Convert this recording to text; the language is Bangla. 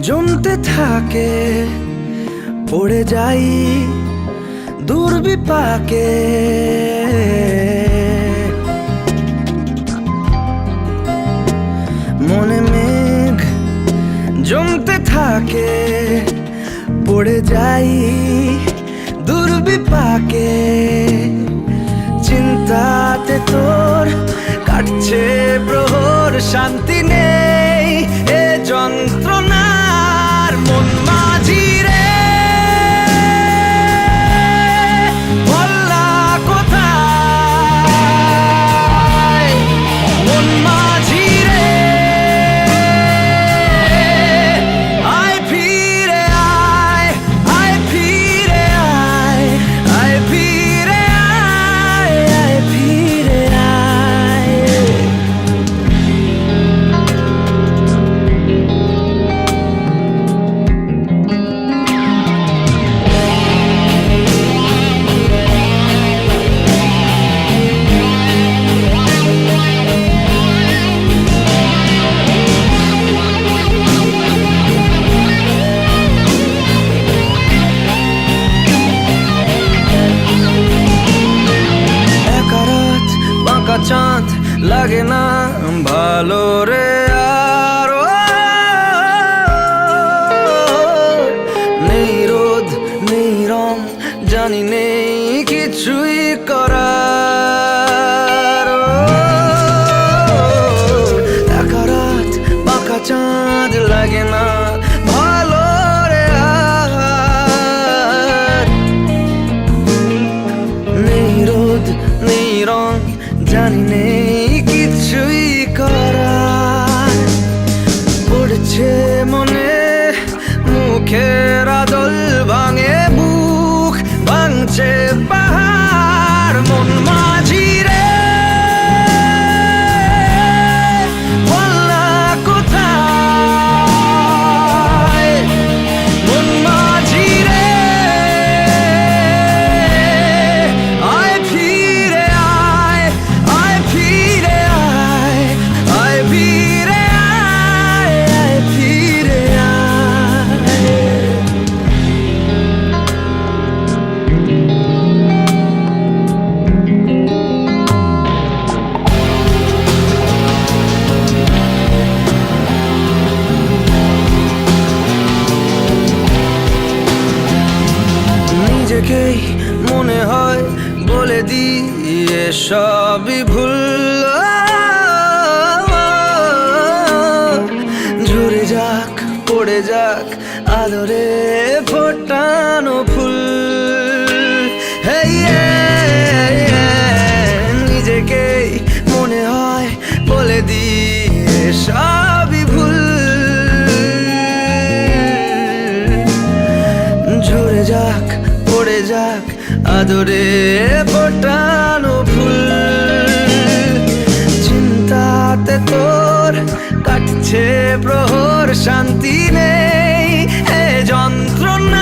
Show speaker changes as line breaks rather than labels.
জমতে থাকে, পড়ে যাই দুর্বিপাকে। মনে মেঘ জমতে থাকে, পড়ে যাই দুর্বিপাকে। চিন্তাতে তোর কাটছে প্রহর, শান্তি নেই এ যন্ত্রণার। মন মাঝি রে বললা কোথায়, মন মাঝি রে আয় ফিরে আয়, আয় ফিরে আয়, আয় ফিরে আয়, আয় ফিরে আয়। চাঁদ লাগে না ভালো রে আর, নেই রোদ নেই রং, জানি নেই কিছুই করার। একা রাত বাঁকা চাঁদ লাগে না ভালো রে আর, নেই রোদ নেই রং, জানি নেই কিছুই করার। পড়ছে মনে মুখের আদল, ভাঙে বুক ভাঙছে পাহাড়। মন মাঝি রে বললা কোথায়, মন মাঝি রে আয় ফিরে আয়, আয় ফিরে আয়, আয় ফিরে আয়, আয় ফিরে আয়। নিজেকেই মনে হয় বলে দিয়ে সবই ভুল, ঝরে যাক পড়ে যাক আদরে ফোটানো ফুল। নিজেকেই মনে হয় বলে দিয়ে সবই ভুল, ঝরে যাক পড়ে যাক আদরে ফোটানো ফুল। চিন্তাতে তোর কাটছে প্রহর, শান্তি নেই এ যন্ত্রণা।